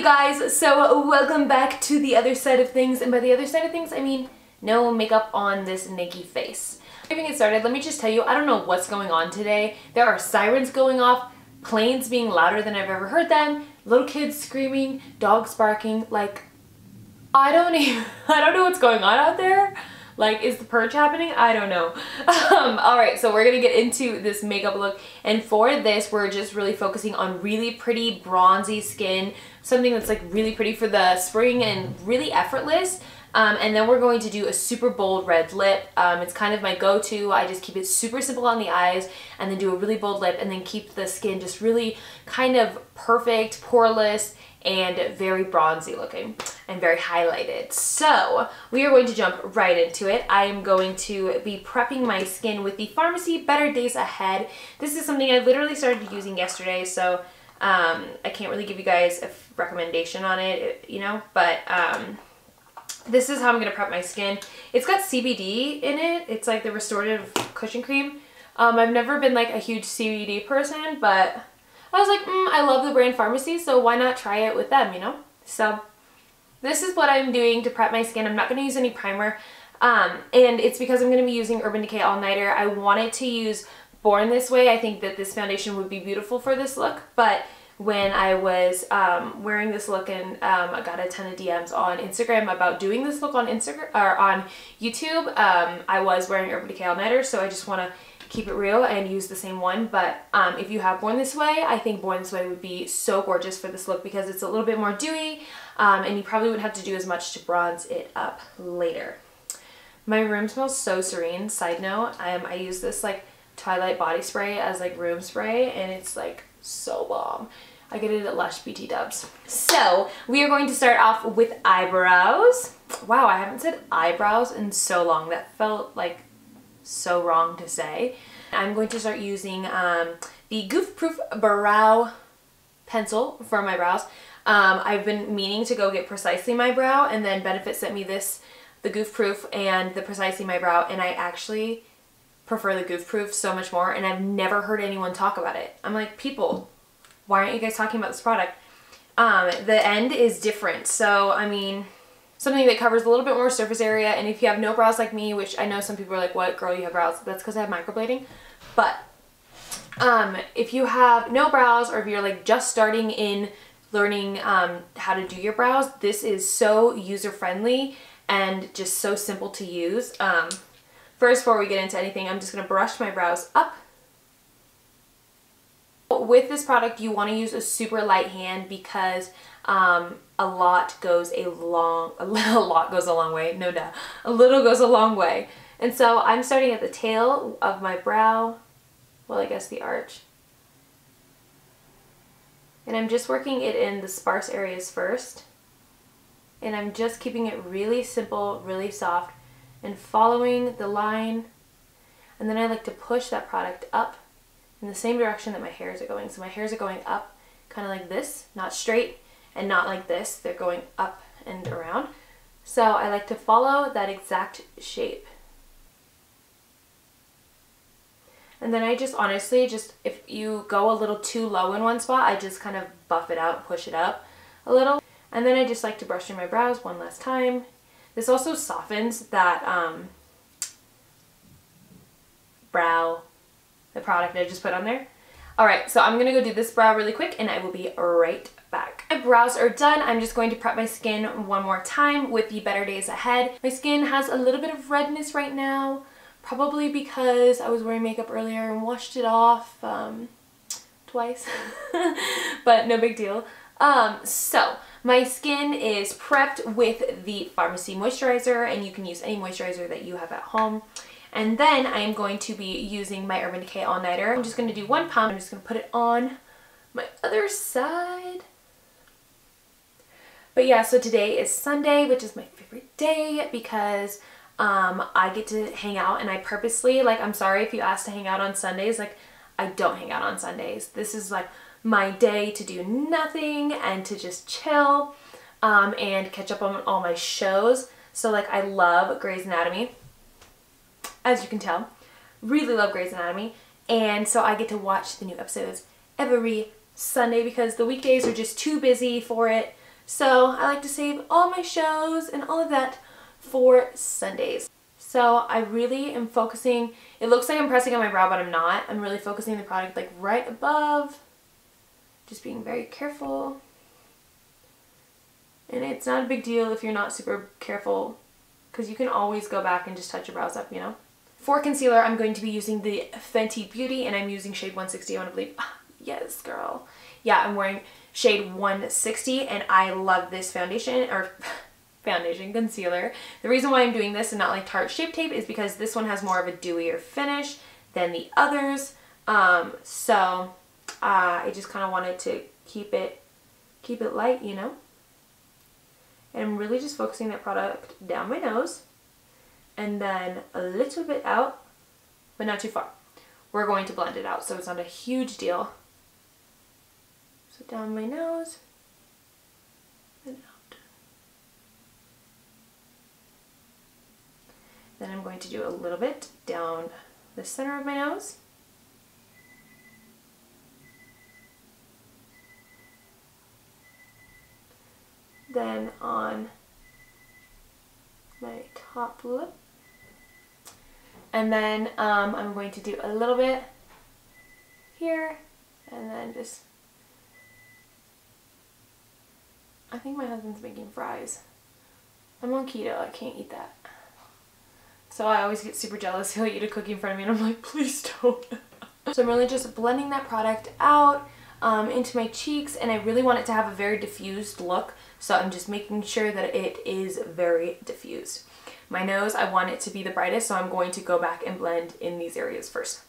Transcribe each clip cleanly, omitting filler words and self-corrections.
guys, so welcome back to the other side of things, and by the other side of things I mean no makeup on this naked face. Before we get started, let me just tell you, I don't know what's going on today. There are sirens going off, planes being louder than I've ever heard them, little kids screaming, dogs barking, like I don't know what's going on out there. Like, is the purge happening? I don't know. Alright, so we're gonna get into this makeup look, and for this we're just really focusing on really pretty bronzy skin, something that's like really pretty for the spring and really effortless. And then we're going to do a super bold red lip. It's kind of my go-to. I just keep it super simple on the eyes and then do a really bold lip and then keep the skin just really kind of perfect, poreless, and very bronzy looking and very highlighted. So we are going to jump right into it. I am going to be prepping my skin with the Pharmacy Better Days Ahead. This is something I literally started using yesterday, so I can't really give you guys a recommendation on it, you know, but this is how I'm going to prep my skin. It's got CBD in it. It's like the restorative cushion cream. I've never been like a huge CBD person, but I was like, I love the brand Pharmacy, so why not try it with them, you know? So this is what I'm doing to prep my skin. I'm not going to use any primer, and it's because I'm going to be using Urban Decay All Nighter. I wanted to use Born This Way. I think that this foundation would be beautiful for this look, but when I was wearing this look and I got a ton of DMs on Instagram about doing this look on Instagram or on YouTube, I was wearing Urban Decay All Nighter, so I just want to keep it real and use the same one. But if you have Born This Way, I think Born This Way would be so gorgeous for this look because it's a little bit more dewy, and you probably wouldn't have to do as much to bronze it up later. My room smells so serene. Side note, I use this like Twilight body spray as like room spray, and it's like so bomb. I get it at Lush BT Dubs. So we are going to start off with eyebrows. Wow, I haven't said eyebrows in so long. That felt like so wrong to say. I'm going to start using the Goof Proof brow pencil for my brows. I've been meaning to go get Precisely My Brow, and then Benefit sent me this, the Goof Proof and the Precisely My Brow, and I actually prefer the Goof Proof so much more, and I've never heard anyone talk about it. I'm like, people, why aren't you guys talking about this product? The end is different, so I mean, something that covers a little bit more surface area, and if you have no brows like me, which I know some people are like, what, girl, you have brows? That's because I have microblading. But if you have no brows, or if you're like just starting in learning how to do your brows, this is so user-friendly and just so simple to use. First, before we get into anything, I'm just going to brush my brows up. With this product, you want to use a super light hand because a lot goes a long way, no doubt. A little goes a long way. And so I'm starting at the tail of my brow, well, I guess the arch. And I'm just working it in the sparse areas first. And I'm just keeping it really simple, really soft, and following the line. And then I like to push that product up in the same direction that my hairs are going. So my hairs are going up kind of like this, not straight and not like this. They're going up and around. So I like to follow that exact shape. And then I just honestly, just if you go a little too low in one spot, I just kind of buff it out, push it up a little. And then I just like to brush through my brows one last time. This also softens that brow, the product I just put on there. Alright, so I'm gonna go do this brow really quick and I will be right back. My brows are done. I'm just going to prep my skin one more time with the Better Days Ahead. My skin has a little bit of redness right now, probably because I was wearing makeup earlier and washed it off twice, but no big deal. So my skin is prepped with the Pharmacy moisturizer, and you can use any moisturizer that you have at home. And then I'm going to be using my Urban Decay All Nighter. I'm just going to do 1 pump. I'm just going to put it on my other side. But yeah, so today is Sunday, which is my favorite day because I get to hang out, and I purposely, like, I'm sorry if you asked to hang out on Sundays, like, I don't hang out on Sundays. This is like my day to do nothing and to just chill and catch up on all my shows. So like, I love Grey's Anatomy, as you can tell. Really love Grey's Anatomy, and so I get to watch the new episodes every Sunday because the weekdays are just too busy for it. So I like to save all my shows and all of that for Sundays. So I really am focusing, it looks like I'm pressing on my brow, but I'm not. I'm really focusing the product like right above, just being very careful. And it's not a big deal if you're not super careful, because you can always go back and just touch your brows up, you know? For concealer, I'm going to be using the Fenty Beauty, and I'm using shade 160, I want to believe. Yes, girl. Yeah, I'm wearing shade 160, and I love this foundation, or foundation concealer. The reason why I'm doing this and not like Tarte Shape Tape is because this one has more of a dewier finish than the others. So I just kind of wanted to keep it light, you know? And I'm really just focusing that product down my nose and then a little bit out, but not too far. We're going to blend it out, so it's not a huge deal. So down my nose and out. Then I'm going to do a little bit down the center of my nose. Then on my top lip. And then I'm going to do a little bit here, and then just, I think my husband's making fries. I'm on keto, I can't eat that. So I always get super jealous. He'll eat a cookie in front of me and I'm like, please don't. So I'm really just blending that product out into my cheeks, and I really want it to have a very diffused look. So I'm just making sure that it is very diffused. My nose, I want it to be the brightest, so I'm going to go back and blend in these areas first.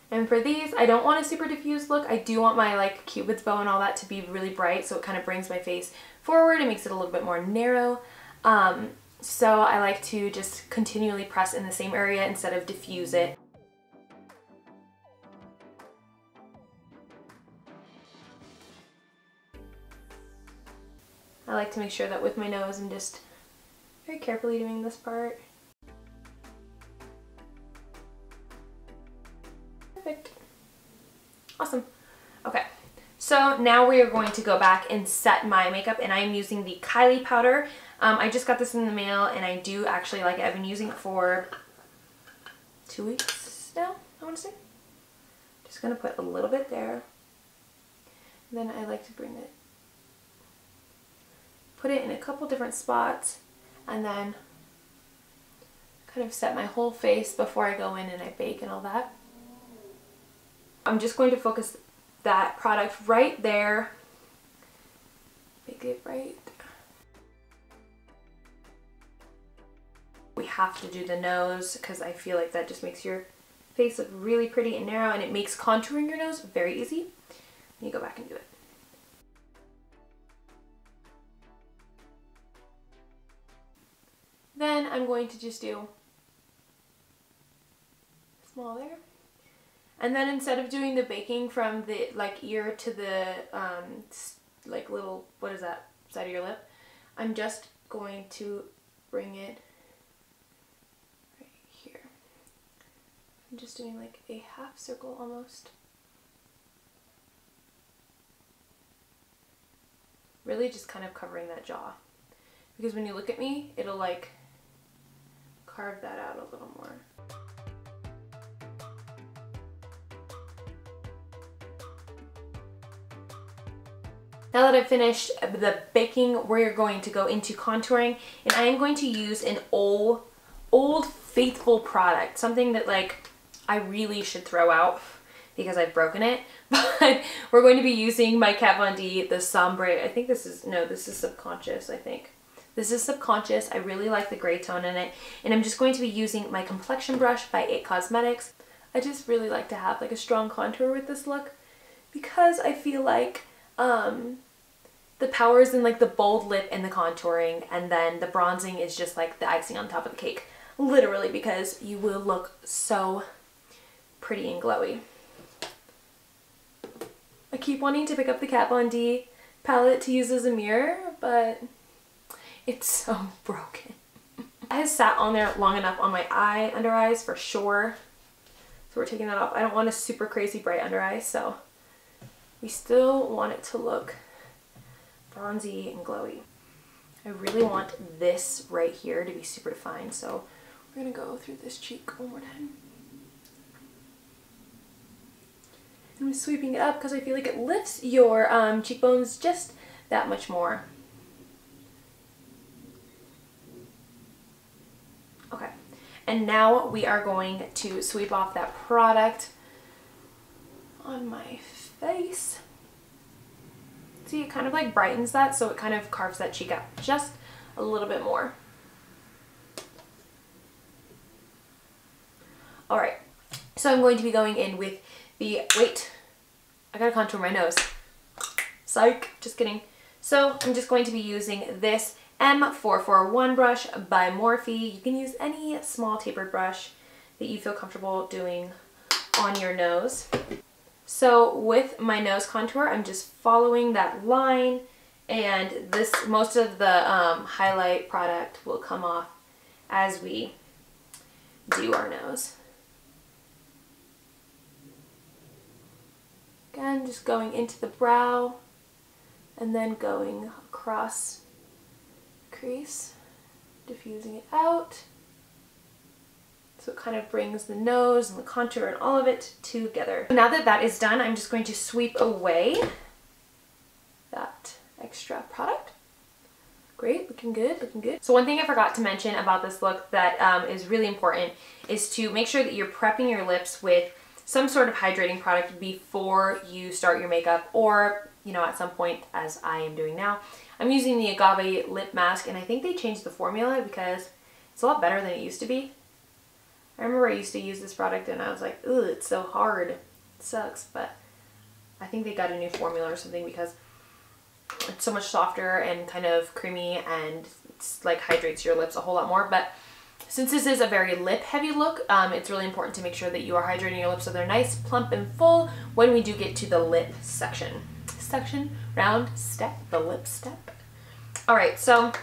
And for these, I don't want a super diffused look. I do want my like Cupid's bow and all that to be really bright, so it kind of brings my face forward and makes it a little bit more narrow. So I like to just continually press in the same area instead of diffuse it. I like to make sure that with my nose I'm just very carefully doing this part. Perfect. Awesome. Okay, so now we are going to go back and set my makeup, and I'm using the Kylie powder. I just got this in the mail and I do actually like it. I've been using it for 2 weeks now, I want to say. Just going to put a little bit there. Then I like to bring it, put it in a couple different spots, and then kind of set my whole face before I go in and I bake and all that. I'm just going to focus that product right there. Make it right. We have to do the nose because I feel like that just makes your face look really pretty and narrow, and it makes contouring your nose very easy. You go back and do it. Then I'm going to just do small there. And then instead of doing the baking from the like ear to the like little, what is that, side of your lip, I'm just going to bring it right here. I'm just doing like a half circle almost. Really just kind of covering that jaw. Because when you look at me, it'll like carve that out a little more. Now that I've finished the baking, we're going to go into contouring, and I am going to use an old faithful product, something that like I really should throw out because I've broken it, but we're going to be using my Kat Von D, the Sombre. I think this is, no, this is Subconscious, I think. This is Subconscious. I really like the gray tone in it, and I'm just going to be using my complexion brush by IT Cosmetics. I just really like to have like a strong contour with this look because I feel like the power is in like the bold lip and the contouring, and then the bronzing is just like the icing on top of the cake, literally, because you will look so pretty and glowy. I keep wanting to pick up the Kat Von D palette to use as a mirror, but it's so broken. It has sat on there long enough on my under eyes for sure. So we're taking that off. I don't want a super crazy bright under eye, so we still want it to look bronzy and glowy. I really want this right here to be super defined, so we're gonna go through this cheek one more time. And I'm sweeping it up because I feel like it lifts your cheekbones just that much more. Okay, and now we are going to sweep off that product on my face. See, it kind of like brightens that, so it kind of carves that cheek out just a little bit more. All right, so I'm going to be going in with the, wait, I gotta contour my nose. Psych, just kidding. So I'm just going to be using this M441 brush by Morphe. You can use any small tapered brush that you feel comfortable doing on your nose. So with my nose contour, I'm just following that line, and this, most of the highlight product will come off as we do our nose. Again, just going into the brow and then going across the crease, diffusing it out. So it kind of brings the nose and the contour and all of it together. Now that that is done, I'm just going to sweep away that extra product. Great, looking good, looking good. So one thing I forgot to mention about this look that is really important is to make sure that you're prepping your lips with some sort of hydrating product before you start your makeup, or, you know, at some point, as I am doing now. I'm using the Agave lip mask, and I think they changed the formula because it's a lot better than it used to be. I remember I used to use this product and I was like, ugh, it's so hard. It sucks, but I think they got a new formula or something because it's so much softer and kind of creamy, and it's like hydrates your lips a whole lot more. But since this is a very lip heavy look, it's really important to make sure that you are hydrating your lips so they're nice, plump, and full when we do get to the lip section. Round step, the lip step. All right, so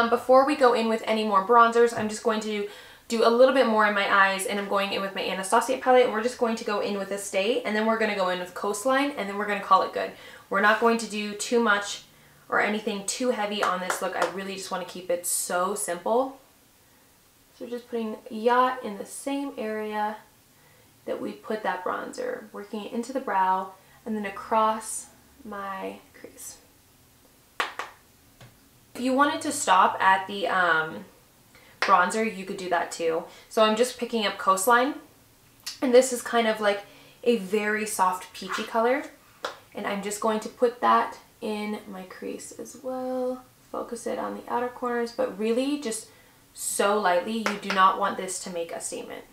before we go in with any more bronzers, I'm just going to do a little bit more in my eyes, and I'm going in with my Anastasia palette, and we're just going to go in with a Stay, and then we're going to go in with Coastline, and then we're going to call it good. We're not going to do too much or anything too heavy on this look. I really just want to keep it so simple. So just putting Yacht in the same area that we put that bronzer, working it into the brow and then across my crease. If you wanted to stop at the bronzer, you could do that too. So I'm just picking up Coastline, and this is kind of like a very soft peachy color, and I'm just going to put that in my crease as well. Focus it on the outer corners, but really just so lightly. You do not want this to make a statement.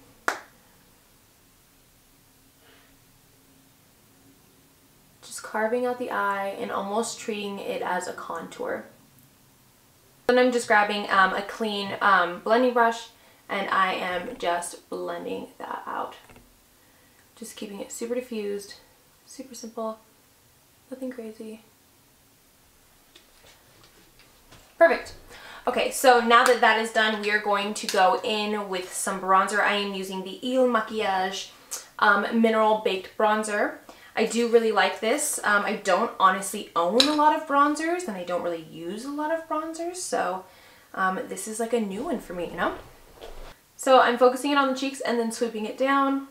Just carving out the eye and almost treating it as a contour. Then I'm just grabbing a clean blending brush, and I am just blending that out. Just keeping it super diffused, super simple, nothing crazy. Perfect. Okay, so now that that is done, we are going to go in with some bronzer. I am using the Il Makiage Mineral Baked Bronzer. I do really like this. I don't honestly own a lot of bronzers, and I don't really use a lot of bronzers, so this is like a new one for me, you know? So I'm focusing it on the cheeks and then sweeping it down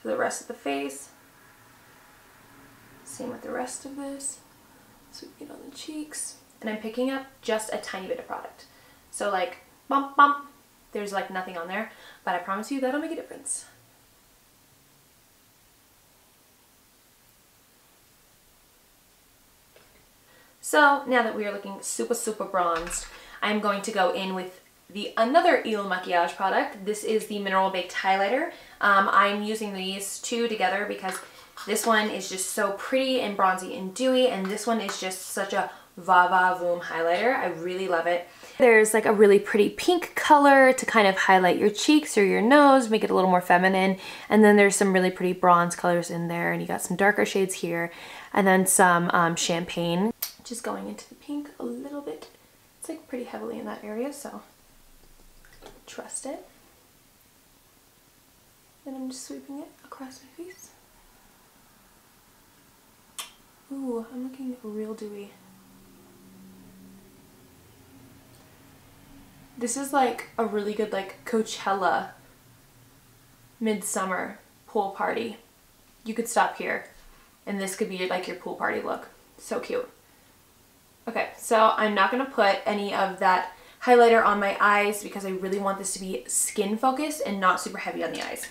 for the rest of the face. Same with the rest of this. Sweeping it on the cheeks. And I'm picking up just a tiny bit of product. So like, bump, bump. There's like nothing on there, but I promise you that'll make a difference. So now that we are looking super, super bronzed, I'm going to go in with another Il Makiage product. This is the Mineral Baked Highlighter. I'm using these two together because this one is just so pretty and bronzy and dewy, and this one is just such a va va voom highlighter. I really love it. There's like a really pretty pink color to kind of highlight your cheeks or your nose, make it a little more feminine. And then there's some really pretty bronze colors in there, and you got some darker shades here, and then some champagne. Just going into the pink a little bit. It's like pretty heavily in that area, so trust it. Then I'm just sweeping it across my face. Ooh, I'm looking real dewy. This is like a really good like Coachella midsummer pool party. You could stop here and this could be like your pool party look. So cute. Okay, so I'm not gonna put any of that highlighter on my eyes because I really want this to be skin focused and not super heavy on the eyes.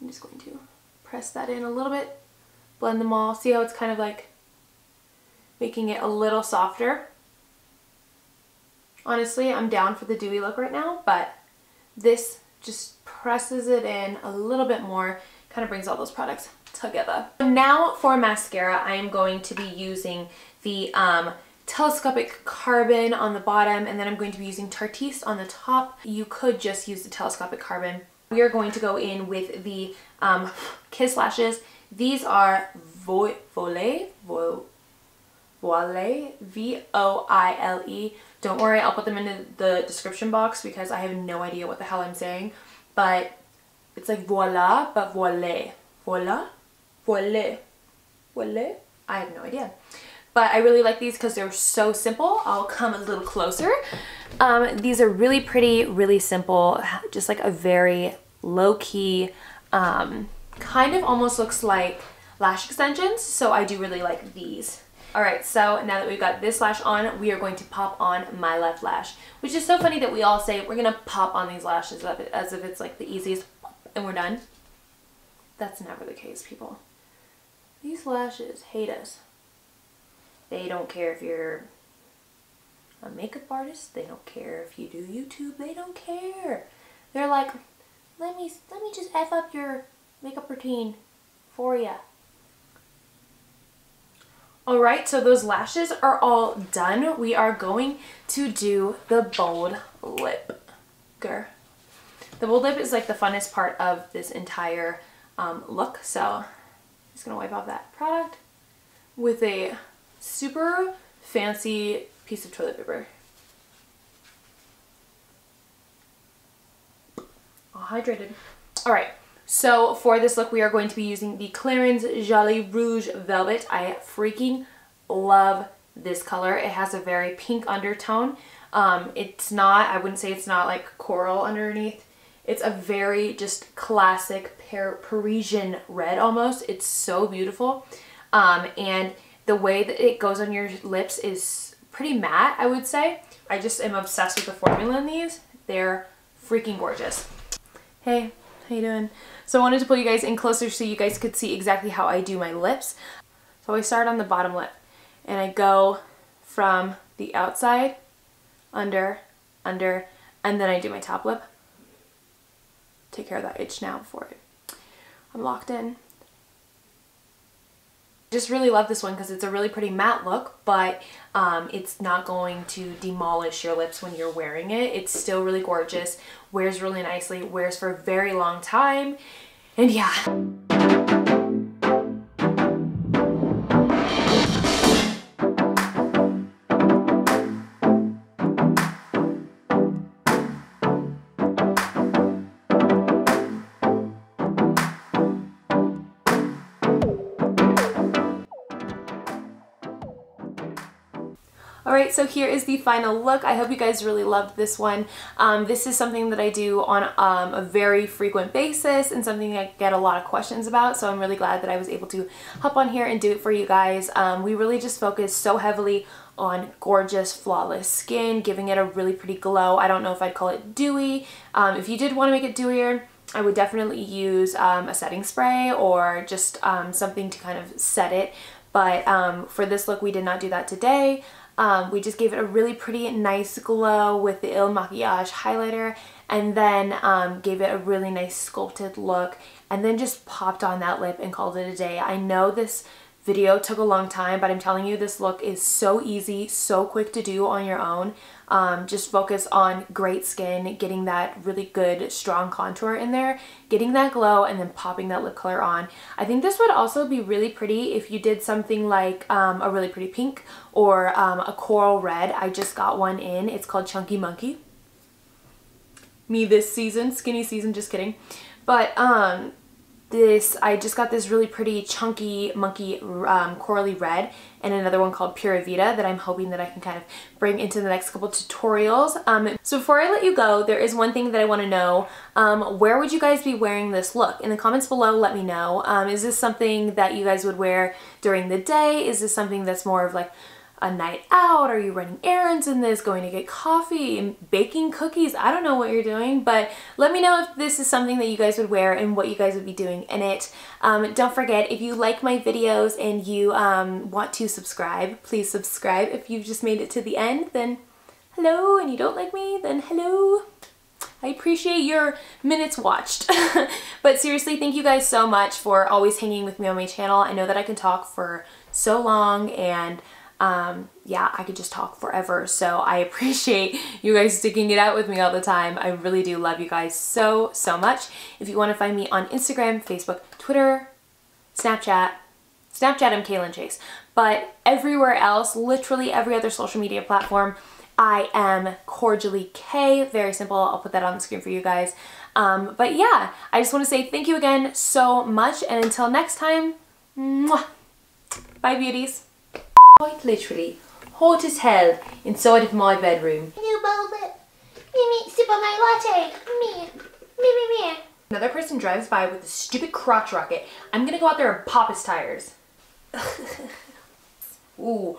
I'm just going to press that in a little bit, blend them all. See how it's kind of like making it a little softer? Honestly, I'm down for the dewy look right now, but this just presses it in a little bit more, kind of brings all those products together. Now for mascara, I am going to be using the telescopic carbon on the bottom, and then I'm going to be using Tartiste on the top. You could just use the telescopic carbon. We are going to go in with the Kiss lashes. These are Voile, V-O-I-L-E. Don't worry, I'll put them in the description box because I have no idea what the hell I'm saying. But it's like voila, but voile. Voila? Voile. Voile? I have no idea. But I really like these because they're so simple. I'll come a little closer. These are really pretty, really simple, just like a very low-key, kind of almost looks like lash extensions. So I do really like these. Alright, so now that we've got this lash on, we are going to pop on my left lash. Which is so funny that we all say we're going to pop on these lashes as if it's like the easiest and we're done. That's never the case, people. These lashes hate us. They don't care if you're a makeup artist. They don't care if you do YouTube. They don't care. They're like, let me just F up your makeup routine for ya. Alright, so those lashes are all done. We are going to do the bold lip. The bold lip is like the funnest part of this entire look. So I'm just going to wipe off that product with a super fancy piece of toilet paper. All hydrated. Alright. So for this look, we are going to be using the Clarins Jolly Rouge Velvet. I freaking love this color. It has a very pink undertone. It's not, I wouldn't say it's not like coral underneath. It's a very just classic Parisian red almost. It's so beautiful. And the way that it goes on your lips is pretty matte, I would say. I just am obsessed with the formula in these. They're freaking gorgeous. Hey, how you doing? So I wanted to pull you guys in closer so you guys could see exactly how I do my lips. So I start on the bottom lip and I go from the outside, under, and then I do my top lip. Take care of that itch now before I'm locked in. Just really love this one because it's a really pretty matte look, but it's not going to demolish your lips when you're wearing it. It's still really gorgeous, wears really nicely, wears for a very long time, and yeah. Alright, so here is the final look. I hope you guys really loved this one. This is something that I do on a very frequent basis and something I get a lot of questions about, so I'm really glad that I was able to hop on here and do it for you guys. We really just focus so heavily on gorgeous, flawless skin, giving it a really pretty glow. I don't know if I'd call it dewy. If you did want to make it dewier, I would definitely use a setting spray or just something to kind of set it. But for this look, we did not do that today. We just gave it a really pretty nice glow with the Il Maquillage highlighter, and then gave it a really nice sculpted look, and then just popped on that lip and called it a day. I know this video took a long time, but I'm telling you, this look is so easy, so quick to do on your own. Just focus on great skin, getting that really good strong contour in there, getting that glow, and then popping that lip color on. I think this would also be really pretty if you did something like a really pretty pink or a coral red. I just got one in. It's called Chunky Monkey. Me this season, skinny season, just kidding. But I just got this really pretty chunky monkey corally red, and another one called Pura Vida that I'm hoping that I can kind of bring into the next couple tutorials. So before I let you go, there is one thing that I want to know. Where would you guys be wearing this look? In the comments below, let me know. Is this something that you guys would wear during the day? Is this something that's more of like a night out? Are you running errands in this, going to get coffee and baking cookies? I don't know what you're doing, but let me know if this is something that you guys would wear and what you guys would be doing in it. Don't forget, if you like my videos and you want to subscribe, please subscribe. If you've just made it to the end, then hello, and you don't like me, then hello. I appreciate your minutes watched. But seriously, thank you guys so much for always hanging with me on my channel. I know that I can talk for so long, and yeah, I could just talk forever. So I appreciate you guys sticking it out with me all the time. I really do love you guys so, so much. If you want to find me on Instagram, Facebook, Twitter, Snapchat, I'm KailinChase. But everywhere else, literally every other social media platform, I am Cordially K. Very simple. I'll put that on the screen for you guys. But yeah, I just want to say thank you again so much. And until next time, mwah. Bye beauties. Quite literally, hot as hell inside of my bedroom. Hello, Bulba. Me, sip on my latte. Me. Another person drives by with a stupid crotch rocket. I'm gonna go out there and pop his tires. Ooh.